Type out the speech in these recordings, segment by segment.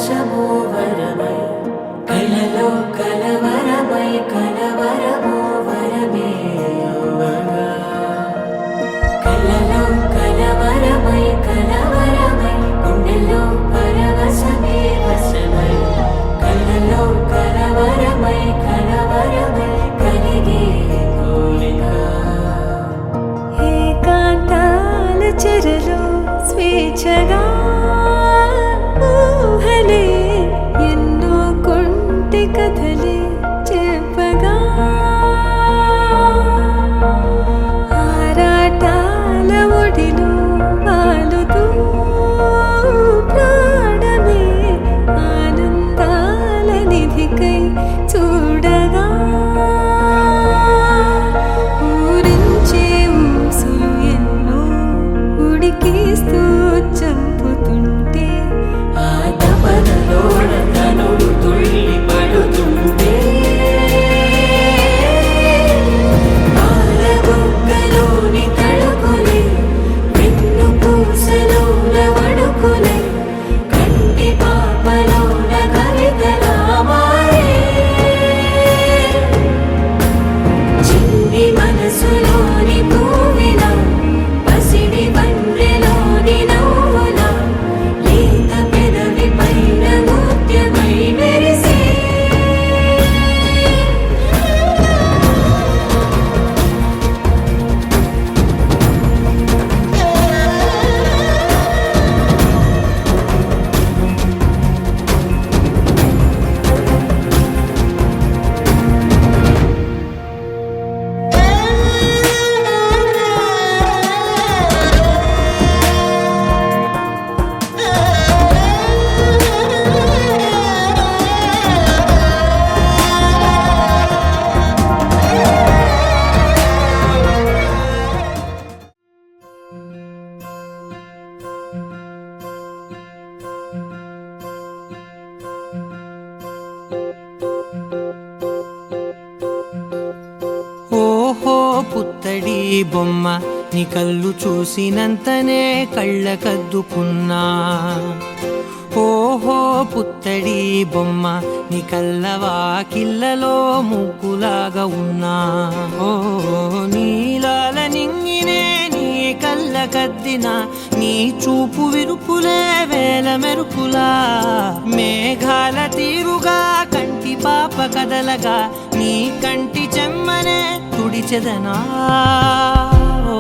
పరవశము వరమై కలలో కలవరమై కలవరము వరమే యువగా కలలో కలవరమై కలవరమై గుండెలో పరవశమే వశమై కలలో కలవరమై కలవరమై కలిగే కోరిక ఏకాంతాల చెరలో స్వేచ్ఛగా ఊహలే ఎన్నో కొంటె కథలే చెప్పగా ఆరాటాల ఒడిలో వాలుతూ ప్రాణమే ఆనందాల నిధికై చూడగా ఊరించే ఊసులు ఎన్నో ఉడికిస్తూ చంపుతుంటే ఆ తపనలోన తనువు తుళ్ళి పడుతుంటే పాలబుగ్గలోని తడుకులే వెన్ను పూసలోన వడుకులే కంటి పాపలోన కవితలా మారే చిన్ని మనసులోని పూవిలా పసిడి బండ్రెలోని నవ్వులా లేత పెదవి పైన ముత్యమై మెరిసే ఓహో పుత్తడి బొమ్మ నీ కళ్ళు చూసినంతనే కళ్ళకద్దుకున్నా ఓహో పుత్తడి బొమ్మ నీ కళ్ళవాకిళ్ళలో ముగ్గులాగా ఉన్నా ఓ నీలాల నింగినే నీ కళ్ళకద్దిన నీ చూపు విరుపులే వేల మెరుపులా మేఘాల తీరుగా కంటి పాప కదలగా నీ కంటి చెమ్మనే తుడిచెదనా ఓ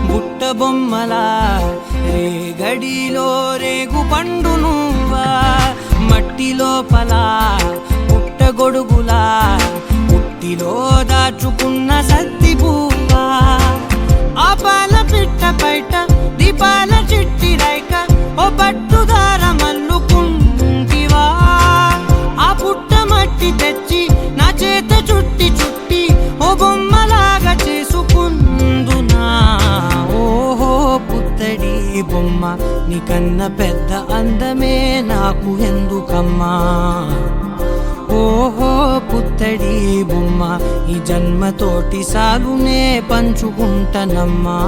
బుట్ట బొమ్మలా రేగడిలో రేగు పండు నువ్వా మట్టి లోపల పుట్ట గొడుగులా పుట్టిలో దాచుకున్న సత్తి పువ్వా ఆపాల పిట్ట బయట దీపాల చిట్టి రైక ఓ పట్టుదార మల్లుకుంటివా ఆ పుట్ట మట్టి తెచ్చి నా చేత చుట్టి చుట్టి ఓ బొమ్మలాగా చేసుకుందునా ఓహో పుత్తడి బొమ్మ నీకన్న పెద్ద అందమే నాకు ఎందుకమ్మా ఓహో పుత్తడి బొమ్మ ఈ జన్మతోటి సాగునే పంచుకుంటనమ్మా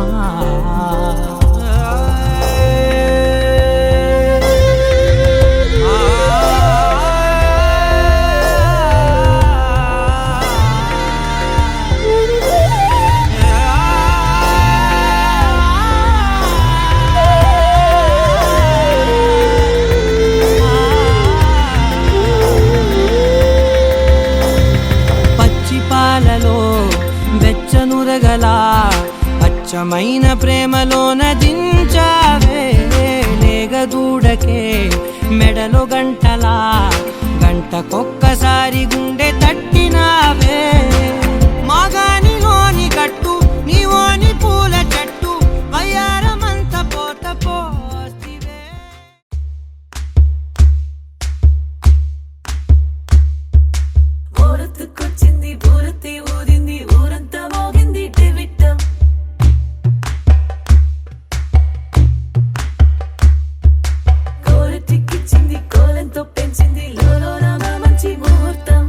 పాలలో వెచ్చనురగల అచ్చమైన ప్రేమలోన దించావే లేగదూడకే మెడలో గంటలా గంట గంటకొక్కసారి గుండె తట్టినావే మాగానిలోని కట్టు నీవోని పూల చెట్టు వయ్యారమంత పోత పోస్తివే. ఊరొత్తుకొచ్చింది ఊరొత్తి ఊరింది ఊరంతా మోగింది డెవిట్టం కోరటిక్కిచ్చింది కోలంతో పెంచింది లోలోన మంచి ముహూర్తం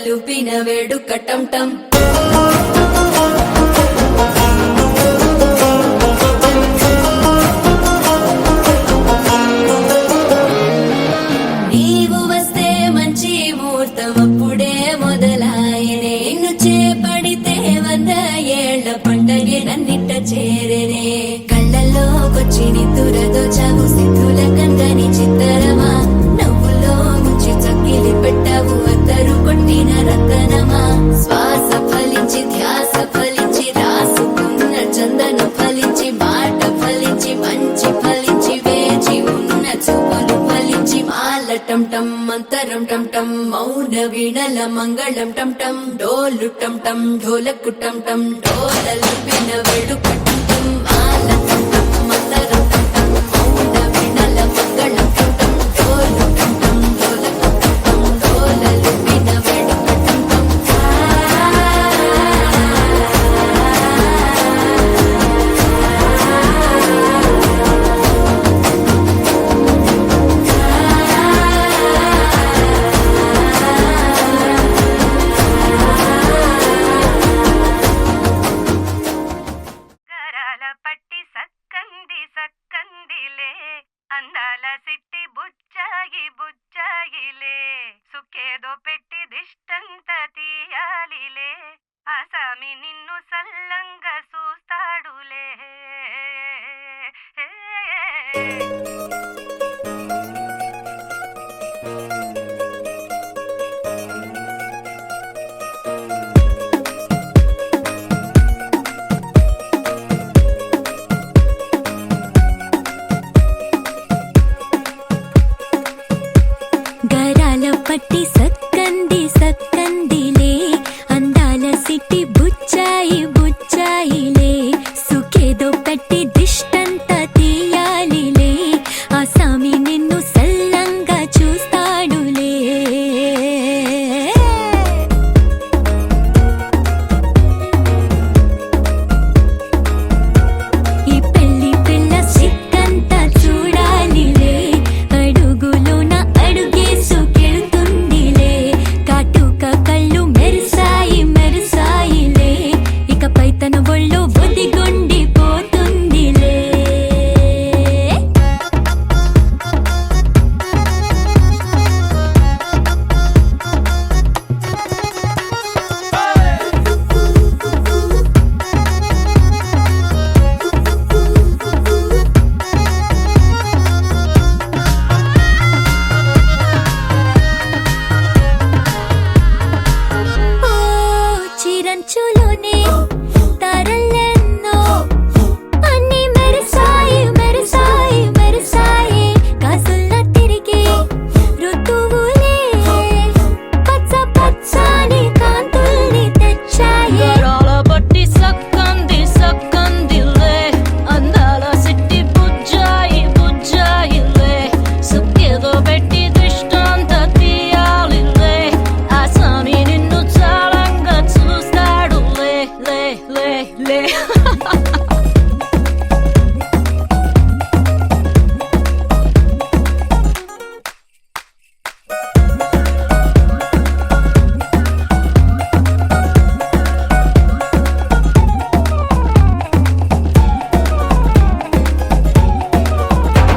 లూపిన వేడుక టం టం నీవు వస్తే మంచి ముహూర్తం అప్పుడే మొదలాయనే నిన్ను చేపడితే 100 ఏళ్ల పండగే నన్నిట్ట చేరనే కళ్ళల్లోకొచ్చి నిద్దురదోచావు సిద్ధుల కందని చిత్తరమా నవ్వులో ముంచి చక్కిలి పెట్టావు అద్దరు కొట్టిన రతనమా శ్వాస ఫలించి ధ్యాస ఫలించి రాసుకున్న చందను ఫలించి మాట ఫలించి మంచి ఫలించి వేచి ఉన్న చూపులు ఫలించి మాల టం టం మంతరం టం టం మౌన వీణల మంగళం టం టం డోలు టం టం ఢోలకు టం టం డోలలు విన వేడుక టం టం మాల టం టం మంతరం టం టం మౌన వీణల మంగళం టం టం డోలు టం టం ఢోలకు టం టం డోలలు విన వేడుక టం టం గరాల పట్టి సక్కంది సక్కందిలే అందాల సిట్టి బుచ్చాయి బుచ్చాయిలే సుక్కేదో పెట్టి దిష్టంత తీయాలిలే ఆసామి నిన్ను సల్లంగా చూస్తాడులే గరాల పట్టి సక్కంది సక్కందిలే అందాల సిట్టి బుచ్చాయి బుచ్చాయిలే సుఖేదో పెట్టి దిష్టంత తీయాలిలే ఆ సామి నిన్ను సల్లంగా చూస్తాడులే ఈ పెళ్లి పిల్ల సిక్కంతా చూడాలిలే అడుగులోన అడుగేసుకెళ్తుందిలే కాటుక కళ్ళు మెరిసాయి మెరిసాయిలే ఇకపై తన ఒళ్ళు ఒదిగొండిపోతుందిలే ఓ చిరంచులోనే తారలెన్నో అన్ని మెరిసాయి మెరిసాయి మెరిసాయి కాసుల్లా తిరిగి ఋతువులే పచ్చ పచ్చని కాంతుల్ని తెచ్చాయి గరాల పట్టి సక్కంది సక్కందిలే అందాల సిట్టి బుజ్జాయి బుజ్జాయిలే సుక్కేదో పెట్టి దిష్టంత తీయాలిలే ఆ స్వామి నిన్ను చాలంగా చూస్తాడు లే లే లే లే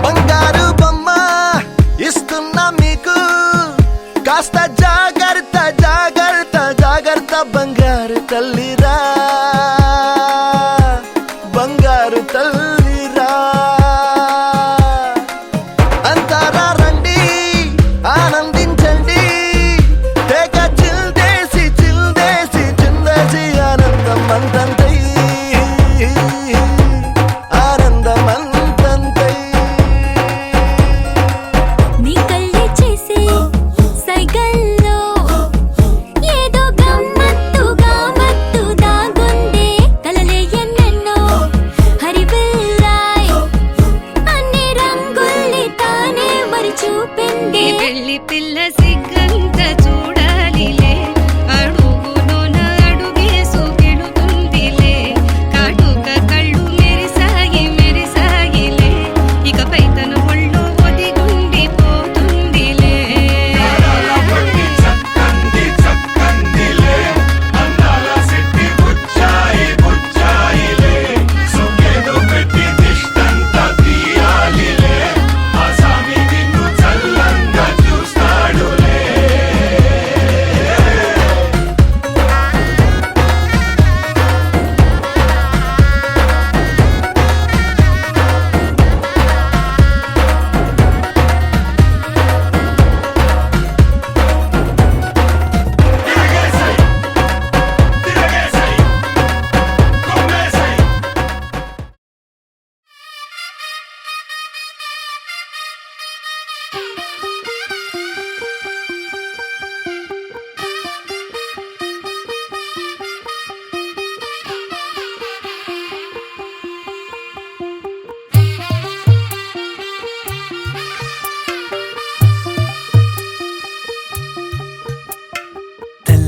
బంగారు బొమ్మ ఇస్తున్నా మీకు కాస్త జాగ్రత్త జాగ్రత్త జాగ్రత్త బంగారు తల్లిరా బంగారు తల్లిరా అంతారా రండి ఆనందించండి తెగ చిల్దేసి చిల్దేసి చిందేసి ఆనందం అంతంతై ఆనందం అంతంతై నీ కళ్ళే చేసే సైగల్లో ఏదో గమ్మత్తుగా మత్తు దాగుందే కలలే ఎన్నెన్నో హరివిల్లాయ్ అన్ని రంగుల్ని తానే మరి చూపింది పెళ్లి పిల్ల సిగ్గంత చూడాలిలే అడుగులోన అడుగేసుకెళుతుందిలే కాటుక కళ్ళు మెరిసాయి మెరిసాయిలే ఇకపై తన ఒళ్ళు ఒదిగుండిపోతుందిలే గరాల పట్టి సక్కంది సక్కందిలే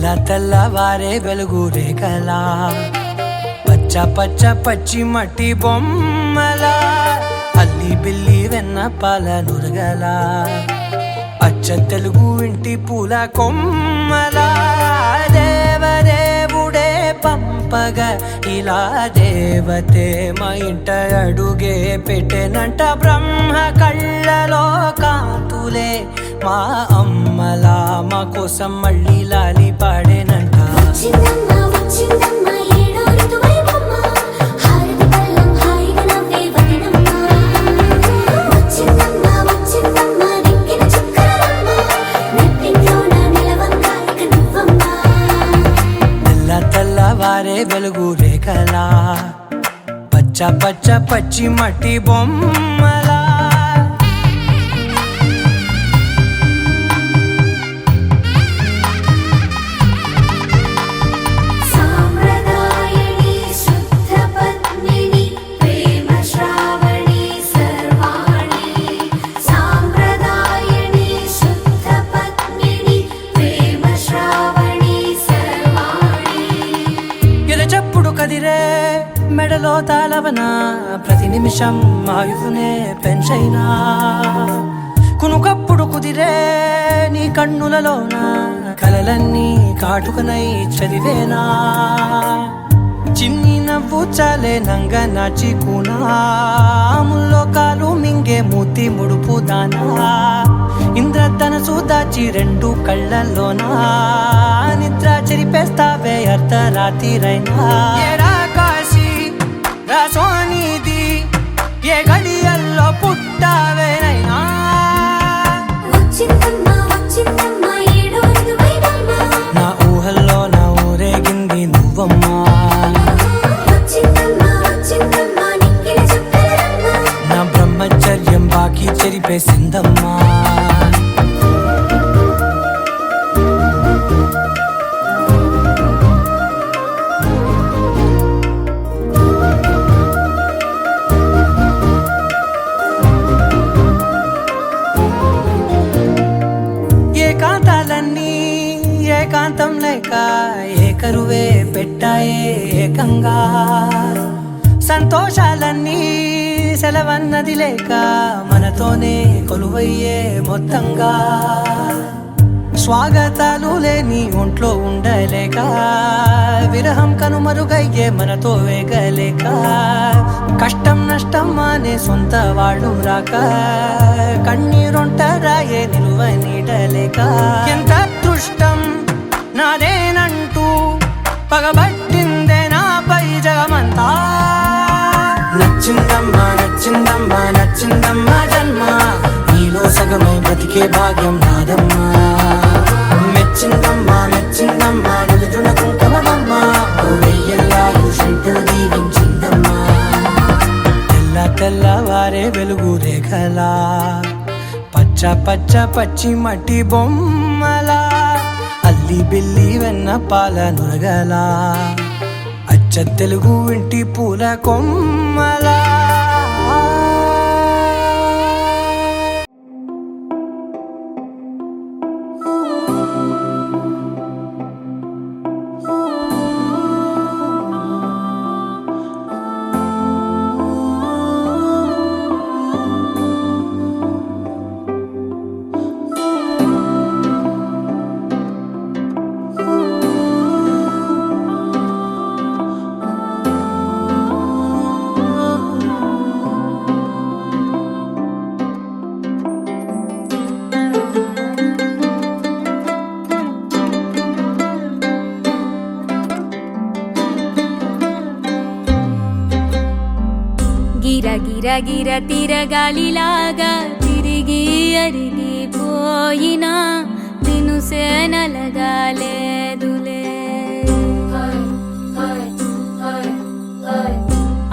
తెల్లవారే వెలుగు రేఖలా పచ్చ పచ్చ పచ్చి మట్టి బొమ్మలా అల్లి బిల్లి వెన్న పాల నురగలా అచ్చ తెలుగు ఇంటి పూల కొమ్మలా దేవదేవుడే పంపగా ఇలా దేవతే మా ఇంట అడుగే పెట్టెనంట బ్రహ్మ కళ్ళలో కాంతులే మా అమ్మలా మా కోసం మళ్ళీ లాలి పాడేనంట వచ్చిందమ్మ వచ్చిందమ్మ ఏడో ఋతువైవమ్మ హారతి పళ్ళం హాయిగా నవ్వే వదినమ్మ వచ్చిందమ్మ వచ్చిందమ్మ నెక్కిన చుక్కలమ్మ నెట్టింట్లోన నిలవంగ ఇక నువ్వమ్మ తెల్లవారే వెలుగు రేఖలా పచ్చ పచ్చ పచ్చి మట్టి బొమ్మలా సాంప్రదాయని శుద్ధ పద్మిని ప్రేమ శ్రావణి సర్వాణి సాంప్రదాయని శుద్ధ పద్మిని ప్రేమ శ్రావణి సర్వాణి ఎరచప్పుడు కదిరే మెడలో తాళవన ప్రతి నిమిషం ఆయువునే పెంచైనా కునుకప్పుడు కుదిరే నీ కన్నులలోన కలలన్నీ కాటుకనై చదివేనా చిన్ని నవ్వు చాలే నంగ నాచి ముల్లోకాలు మింగే మూతి ముడుపు దానా ఇంద్రధనసు దాచి రెండు కళ్ళల్లోనా నిద్ర చెరిపేస్తావే అర్ధరాత్రిరైనా ఏరా కాశీ రాసోనిది ఏ గడియల్లో పుట్టావేనైనా వచ్చిందమ్మ వచ్చిందమ్మ ఏడో ఋతువైవమ్మ నా ఊహల్లో నా ఊరేగింది నువ్వమ్మా వచ్చిందమ్మ వచ్చిందమ్మ నెక్కిన చుక్కలమ్మ నా బ్రహ్మచర్యం బాకీ చెరిపేసిందమ్మా ఏకాంతాలన్నీ ఏకాంతం లేక ఏకరువే పెట్టాయే ఏకంగా సంతోషాలన్నీ సెలవన్నది లేక మనతోనే కొలువయ్యే మొత్తంగా స్వాగతాలు లేని ఒంట్లో ఉండలేక విరహం కనుమరుగయ్యే మనతో వేగలేక కష్టం నష్టం అనే సొంత వాళ్ళు రాక కన్నీరొంటరాయే నిలువ నీడలేక ఎంత అదృష్టం నాదేనంటూ పగబట్టిందే నాపై జగమంతా నచ్చిందమ్మా నచ్చిందమ్మా నచ్చిందమ్మా జన్మ నీలో సగమై బ్రతికే భాగ్యం నాదమ్మా మెచ్చిందమ్మా మెచ్చిందమ్మా నిలుచున్న కుంకుమమ్మా వెయ్యల్లాలు శంకరు దీవించిందమ్మా తెల్లవారే వెలుగు రేఖలా పచ్చ పచ్చ పచ్చి మట్టి బొమ్మలా అల్లి బిల్లి వెన్న పాల నురగలా అచ్చ తెలుగు ఇంటి పూల కొమ్మలా గిర గిర గిర తిరగాలిలాగా తిరిగి అరిగిపోయినా దినుసే నలగాలేదులే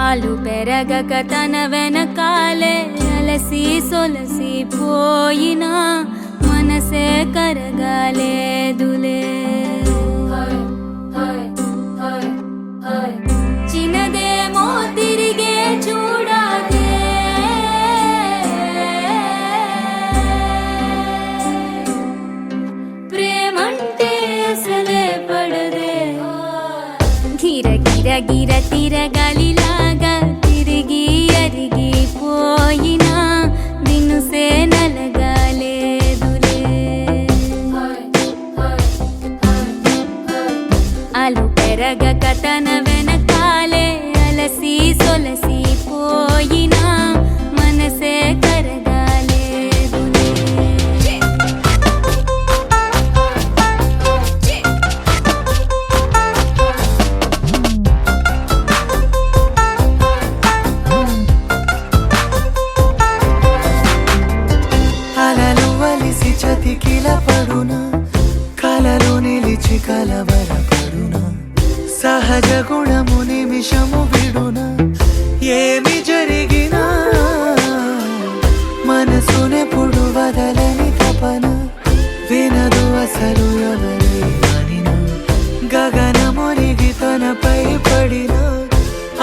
ఆలు పెరగక తన వెనకాలే అలసి సొలసి పోయినా మనసే కరగాలేదులే చిన్నదేమో తిరిగే చూడాలే ప్రేమంటే అసలే తిరగలిలాగా తిరిగి అరిగిపోయినా దినుసే నలగాలేదులే అలు పెరగక తన వెనకాలే అలసి సొలసి పోయినా మనసే కరగాలేదులే అలలు వలిసి చతికిల పడునా కలలు నిలిచి కలవరపడునా సహజ గుణము నిమిషము విడునా ఏమి జరిగినా మనసునెప్పుడు వదలని తపన వినదు అసలు ఎవరి అనినా గగనమునిగి తనపై పడిన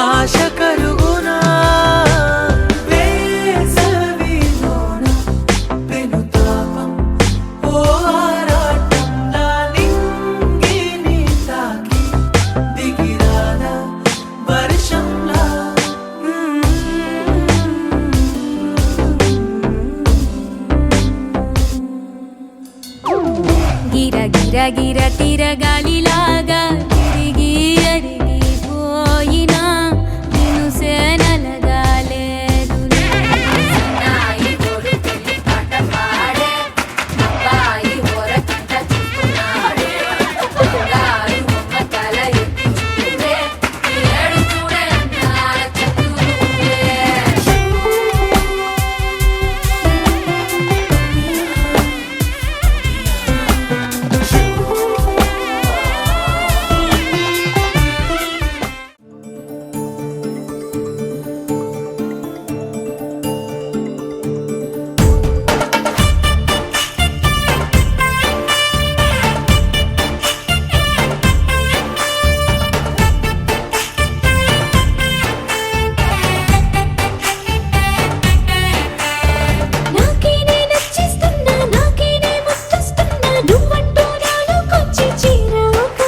ఆశ కలుగునా వేసవిలోన పెనుతాపం ఓ ఆరాటంలా నింగిని తాకి దిగిరాదా వర్షంలా గిర గిర గిర తిరగాలిలాగా తిరిగి అరిగిపోయినా దినుసే నలగాలేదులే నాయి తోడు తెల్లి పాట పాడే అబ్బాయి ఓరకంట చూస్తున్నాడే బంగారు బొమ్మ తల ఎత్తి చూడే ఏడు చూడే అందాల చతురుడే నాకేనే నచ్చేస్తున్నా నాకేనే ముచ్చస్తున్నా నువ్వంటూ నాలోకొచ్చి చేరాక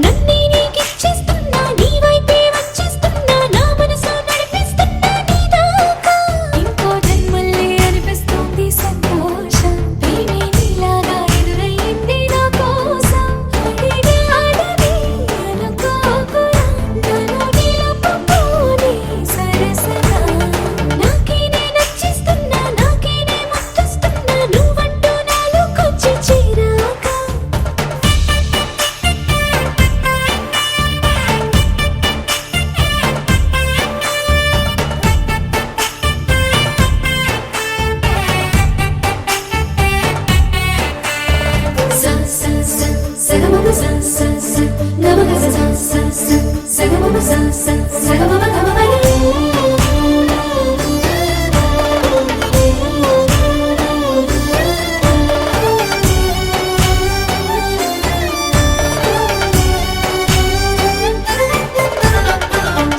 నన్నే నీకిచ్చేస్తున్నా నీ వైపే వచ్చేస్తున్నా నా మనసు నడిపిస్తున్నా నీ దాకా ఇంకో జన్మల్లే అనిపిస్తుంది సంతోషం ప్రేమే నీలాగా ఎదురయ్యింది నా కోసం అడిగా అడవి అనుకోకురా నన్ను నిలుపుకోని సరసగా నాకేనే నచ్చేస్తున్నా నాకేనే ముచ్చస్తున్నా నువ్వంటూ నాలోకొచ్చి చేరాక sa sa sa sa ga ma ma sa sa sa ga ma ga sa sa sa sa ga ma ma sa sa sa ga ma ma ga ma ma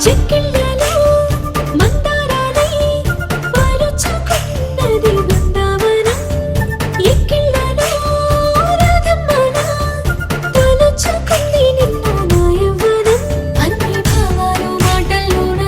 చెక్కిళ్ళలో మందారాలై పాలుచుకున్నది Brindavanam ఎక్కిళ్ళలో రాధమ్మన తలుచుకుంది నిన్న నా యవ్వనం అన్ని భావాలు మాటల్లోన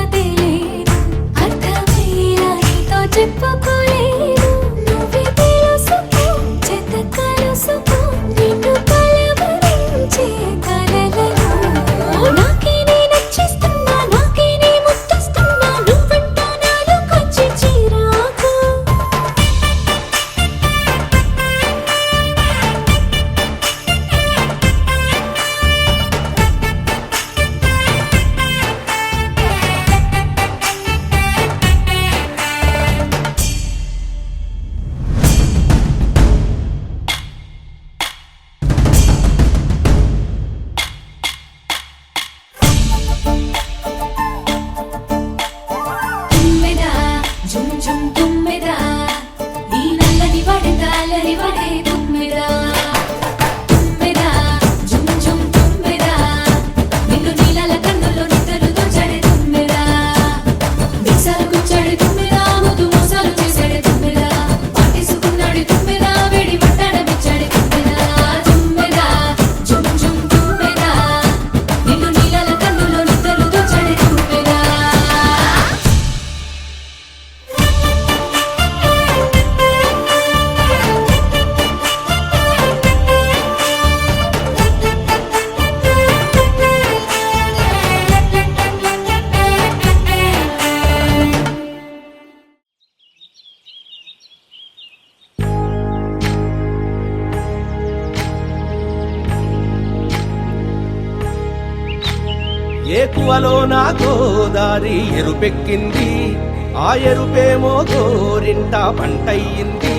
ఏకువలో నా గోదారి ఎరుపెక్కింది, ఆ ఎరుపేమో గోరింట పంటయ్యింది.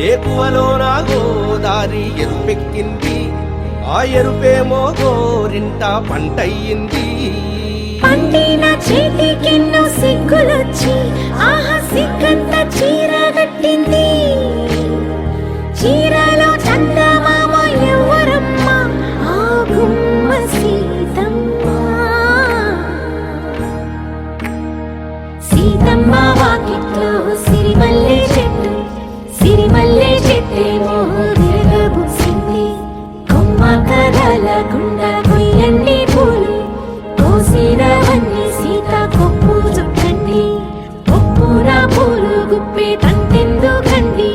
ఏకువలో నా గోదారి ఎరుపెక్కింది, ఆ ఎరుపేమో గోరింట పంటయ్యింది. పండిన చేతికెన్నో సిగ్గులొచ్చి ఆహా సిగ్గంత చీర కట్టింది. చీరలో చందమామ ఎవరమ్మ, ఆ గుమ్మ సీతమ్మ. సీతమ్మ వాకిట్లో సిరిమల్లె చెట్టు, సిరిమల్లె చెట్టేమో విరగబూసింది. కొమ్మ కదలకుండా కొయ్యండి పూలు, కోసిరవన్నీ సీత కొప్పు చుట్టండి. కొప్పున పూలు గుప్పే తంతెందుకండి,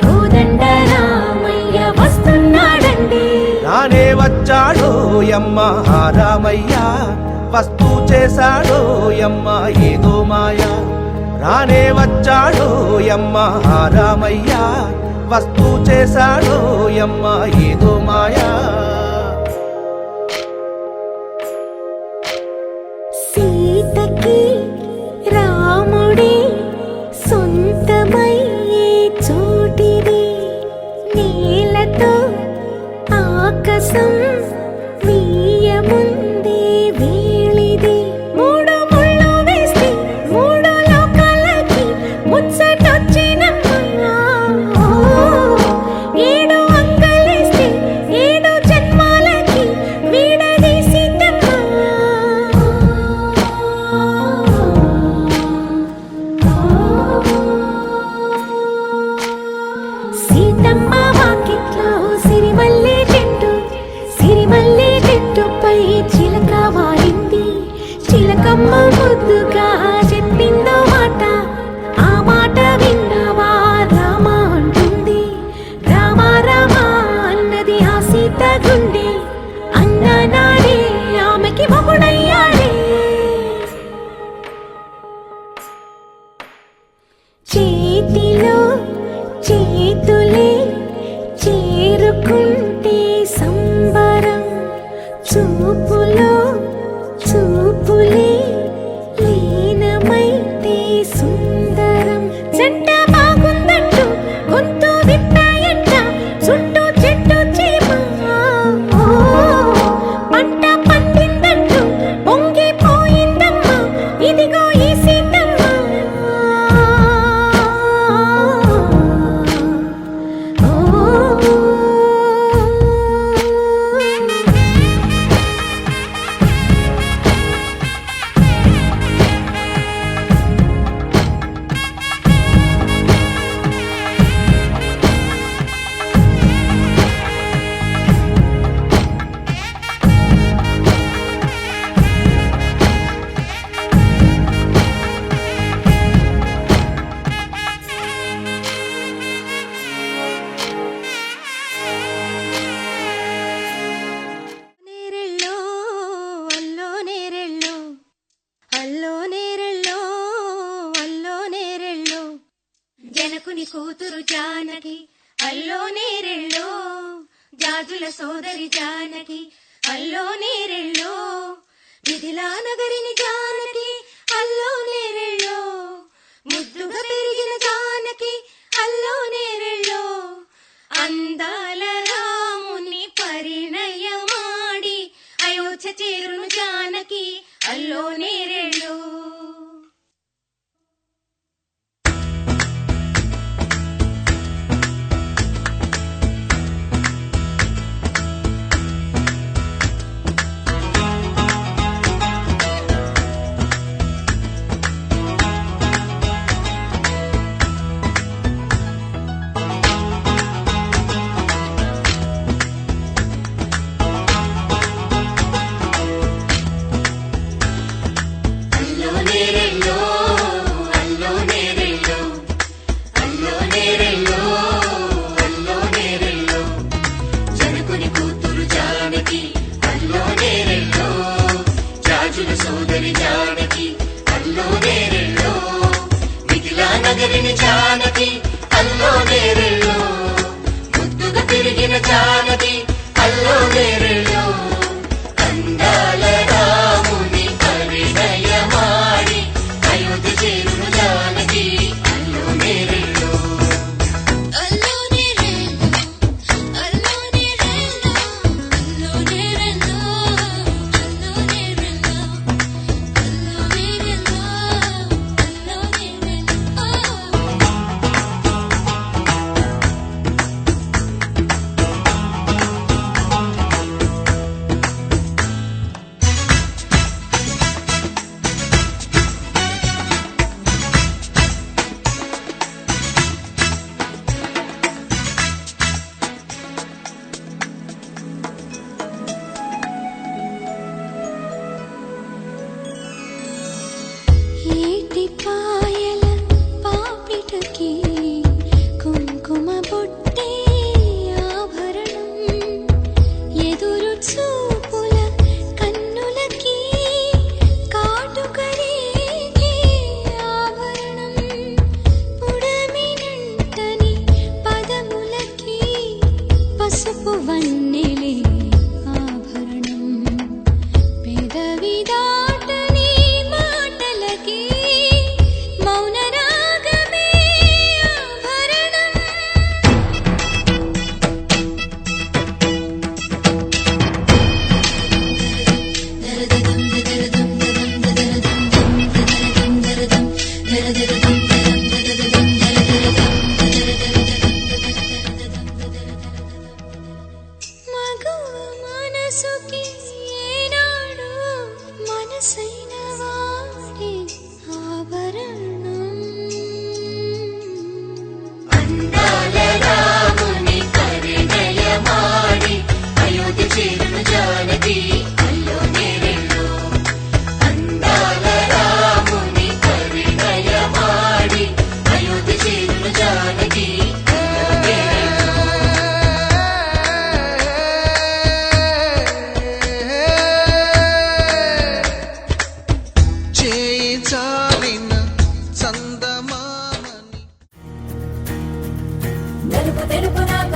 కోదండ రామయ్య వస్తున్నాడండి. రానే వచ్చాడో యమ్మ రామయ్య, వస్తూ చేశాడో యమ్మ ఏదో మాయ. రానే వచ్చాడో యమ్మ రామయ్య, వస్తూ చేశాడో యమ్మ ఏదో మాయా. సీతకి రాముడే సొంతమయ్యే చోటిది. నేలతో ఆకాశం వీయముందే వేళిది. మూడు ముళ్ళు వేస్తే మూడు లోకాలకి ముచ్చటొచ్చినమ్మా. ఏడు అంగలేస్తే ఏడు జన్మాలకి వీడదీసిద్దమ్మా. సీతమ్మ వాకిట్లో సిరిమల్లె చెట్టు, సిరిమల్లె చెట్టుపై చిలక వాలింది. చిలకమ్మ ముద్దుగా చెప్పిందో మాట, ఆ మాట విన్నవా రామ అంటుంది. రామ రామ అన్నది ఆ సీత గుండె, అన్న నాడే ఆమెకి మొగుడయ్యాడే. చేతిలో చేతులే చేరుకుంటే సంబరం, చూపులో చూపులే లీనమైతే సుందరం. జంట బాగుందంటూ గొంతు విప్పాయంట చుట్టూ చెట్టు చీమ. పంట పండిందంటూ పొంగిపోయిందమ్మా, ఇదిగో ఈ సీతమ్మ. నేరెళ్ళో అల్లో నేరెళ్ళో, అల్లో నేరెళ్ళో అల్లో నేరెళ్ళో, జనకుని కూతురు జానకి అల్లో నేరెళ్ళో, జాజుల సోదరి జానకి అల్లో నేరెళ్ళో, మిథిలా నగరిని జానకి అల్లో నేరెళ్ళో, ముద్దుగా పెరిగిన జానకి అల్లో నేరెళ్ళో, అందాల రాముని పరిణయమాడి అయోధ్య చేరును జానకి అల్లో నేరెళ్ళో.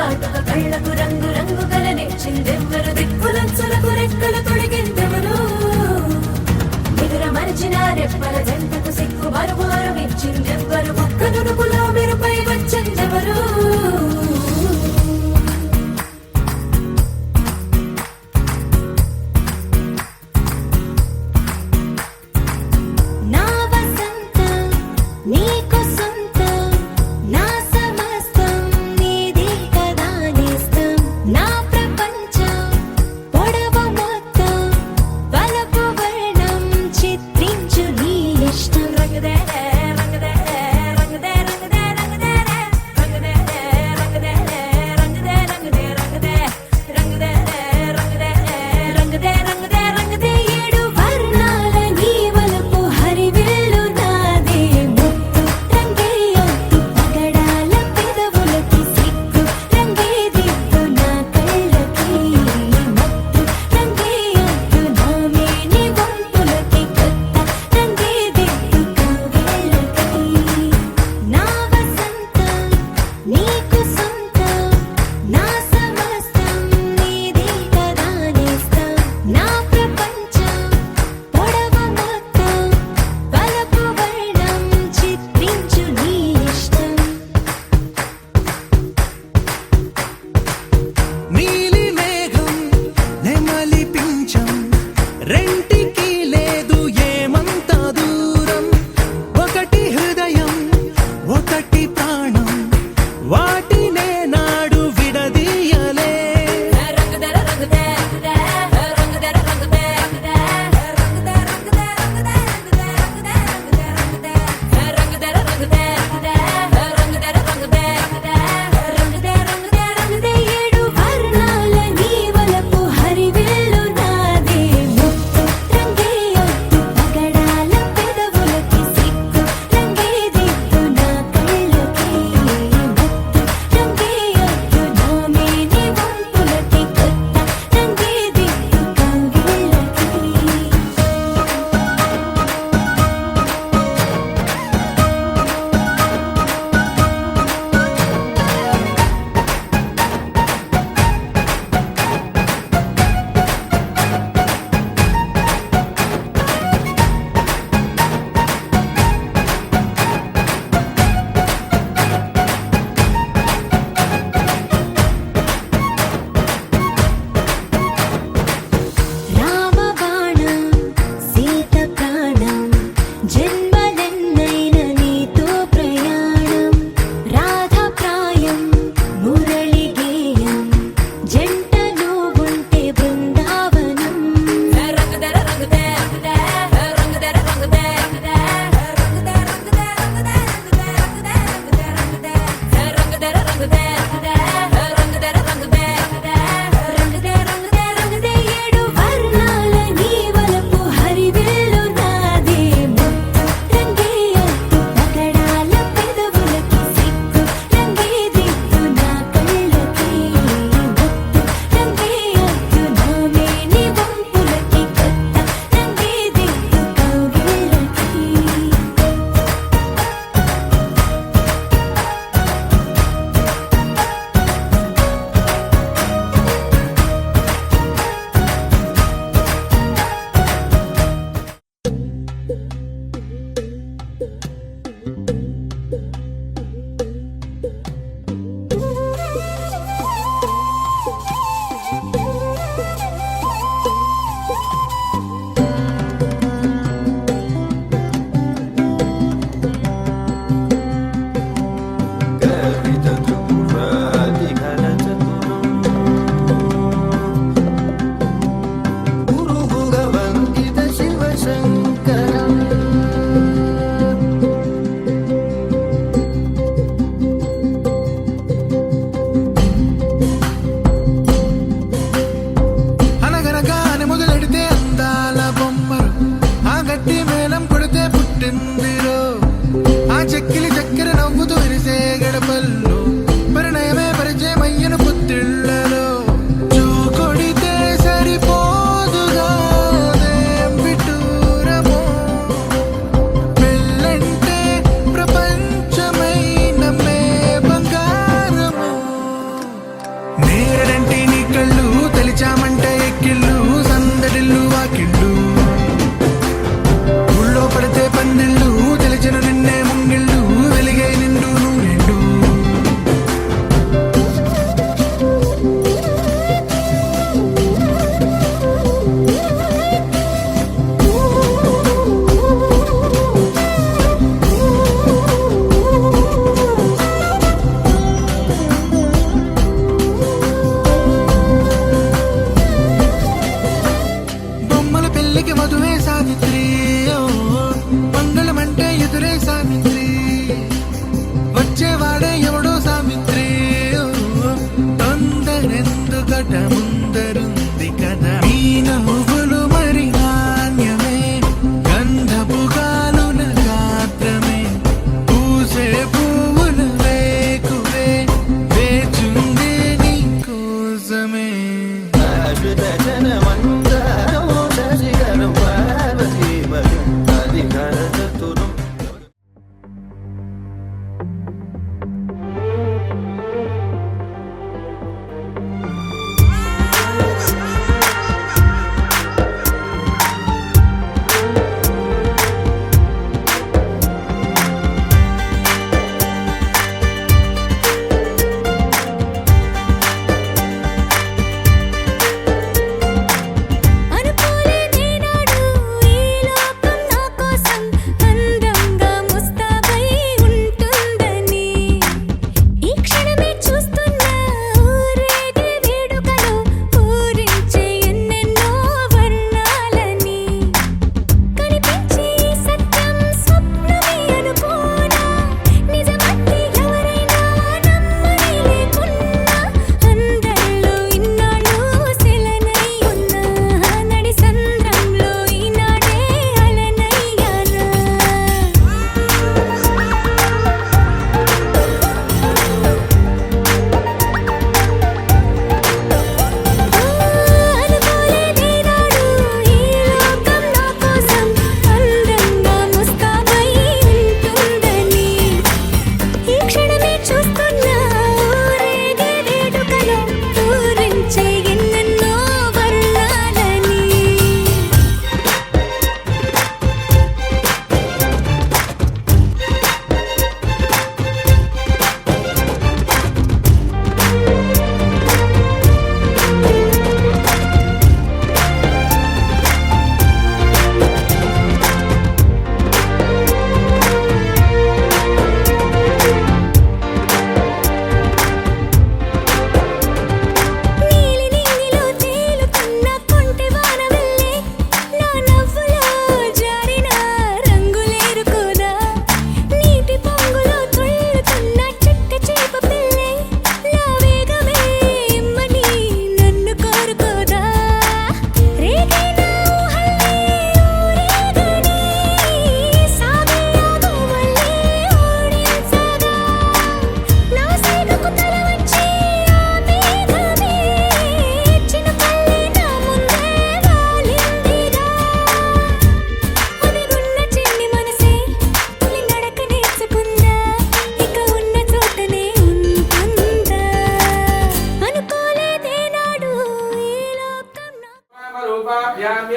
కాటుక కళ్ళకు రంగు రంగు కలనిచ్చిందెవ్వరు దిక్కులంచులకు రెక్కలు తొడిగిందెవరు నిదుర మరిచిన రెప్పల జంటకు సిక్కు మరుమారు ఇచ్చిందెవ్వరు ఒక్క నునుపులో మెరుపై వచ్చిందెవరు నా వసంతం నీకు సొంతం నా సమస్తం నీది కదా నేస్తం నా ప్రపంచం పొడవు మొత్తం వలపు వర్ణం చిత్రించు నీ ఇష్టం రంగుదేనే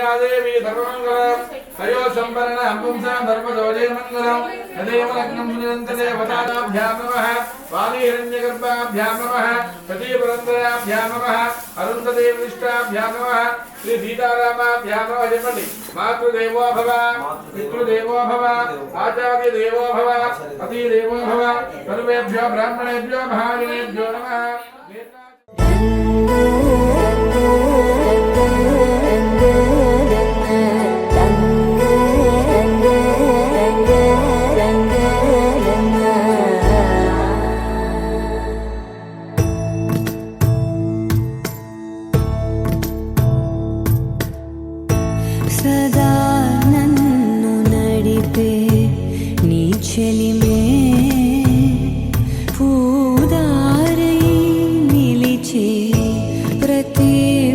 महादेवी सर्वमंगलम तयो संपन्न पुंसा धर्मदोजे मंगलम तदेव लग्नं सुनिरन्त देवताभ्यां नमः वालीहिरण्यगर्भाभ्यां नमः प्रदीपरन्दराभ्यां नमः अरुन्धदेवनिष्ठाभ्यां नमः श्री सीतारामाभ्यां नमः जपति मातृदेवो भव पितृदेवो भव आचार्यदेवो भव पतिदेवो भव सर्वेभ्यो ब्राह्मणेभ्यो महाजनेभ्यो नमः। సదా నన్ను నడిపే నీ చెలిమే పూదారై నిలిచే ప్రతి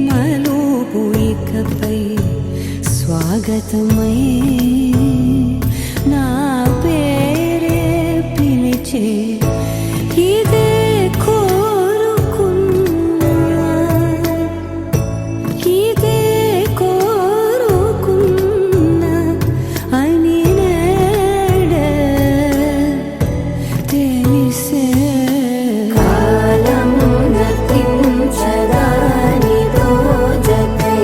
మలుపు ఇకపై స్వాగతమై నా పేరే పిలిచే ఇదే కోరుకున్నా ఇదే కోరుకున్నా అని నేడే తెలిసే కాలం నతించదానితో జతై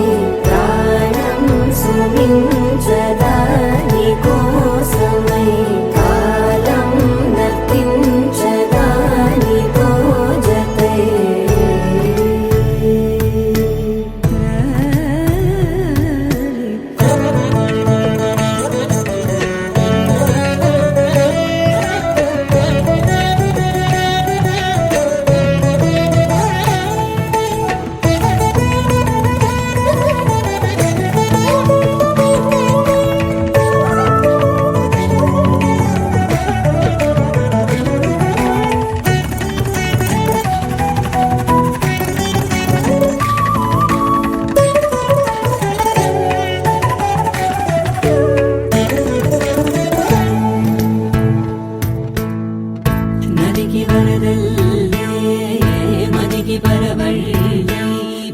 ప్రాణం సుమించదాని కోసమై కాలం నతించదానితో జతై నదికి వరదల్లే మదికి పరవళ్ళే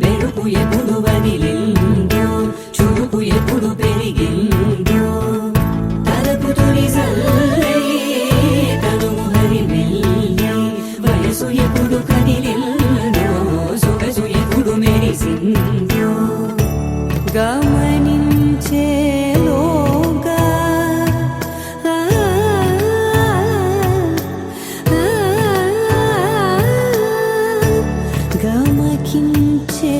వెలుపు ఎప్పుడు వదిలిందో చురుకు ఎప్పుడు పెరిగిందో తలపు తొలి సల్లే తనువు హరిమెల్లే వయసు ఎప్పుడు కదిలిందో సొగసు ఎప్పుడు మెరిసిందో గమనించేలోగా గమకించే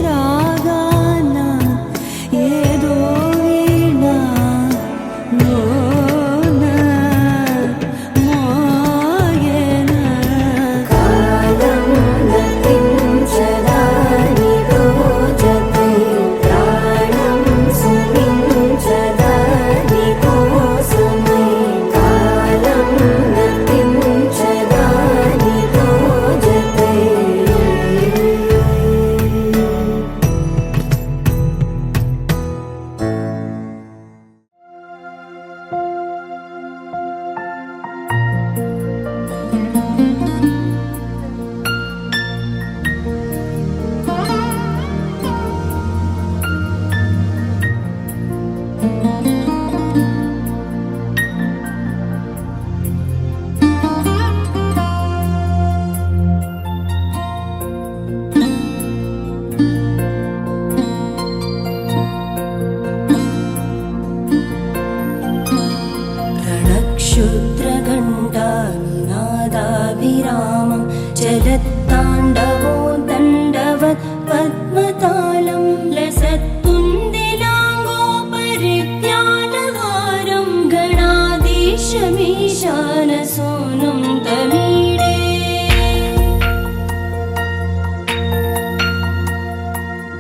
రాగాన ఏదో వీణా మోనా మోయేనా కాలం నతించదానితో జతై ప్రాణం సుమించదాని కోసమై కాలం నతించదానితో జతై रणक्षुद्रघण्टानिनादाभिरामं चलत्ताण्डवो दण्डवत् पद्मतालं लसत्तुन्दिलाङ्गोपरिज्ञानहारं गणाधीशमीशानसोनुं तमीडे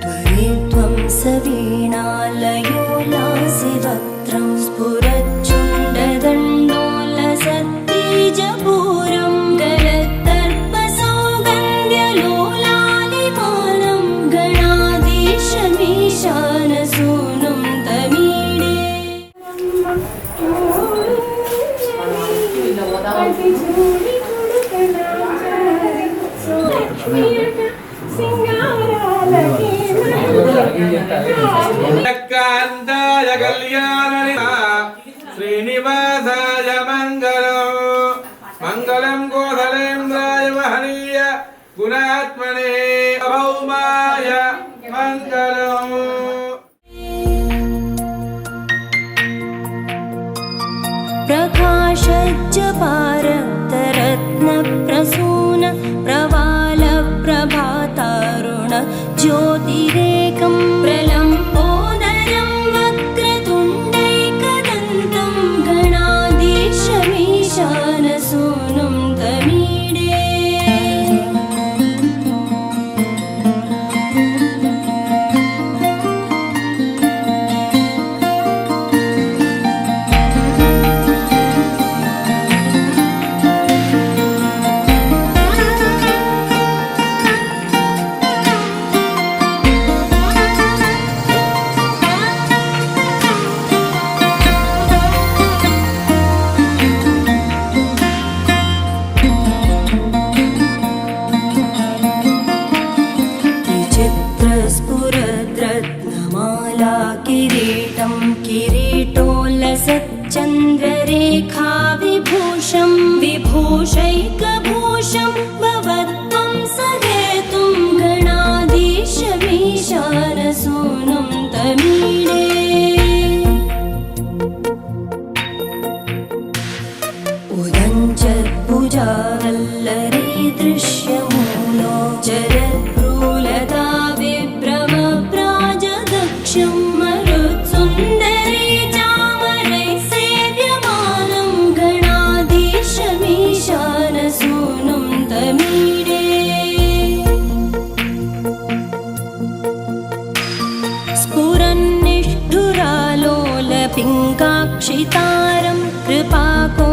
त्वरित्वं सवीणालयो लासिवक्त्रं स्फुरच्चुण्डदण्डोलसत्तेजपूरं गलत्तर्पसौगन्ध्यलोलालिपानं गणाधीशमीशानसूनुं तमीडे సింగారాలకి కాంతాయ కళ్యాణ శ్రీనివాసాయ మంగళం మంగళం కోసలేంద్రాయ మహనీయ గుణాత్మనే భౌమాయ మంగళం. प्रकाशज्ज पारक्तरत्नप्रसून प्रवालप्रभातारुण ज्योतिरेकं प्रलम्बोदरं वक्रतुण्डैकदन्तं गणाधीशमीशानसूनुं तमीडे. विचित्रस्फुरद्रत्नमाला किरीटं किरीटोल्लसच्चन्द्ररेखा विभूषं विभूषैकभूषं भवत्वं सहेतुं गणाधीशमीशानसूनुं तमीडे. उदञ्चत्भुजावल्लरी दृश्यमूलो जरद्भ्रूलता विभ्रमप्राजदक्षं मरुत्सुन्दरी चामरैः सेव्यमानं गणाधीशमीशानसूनुं तमीडे. स्फुरन्निष्ठुरालोलपिङ्गाक्षितारं कृपाको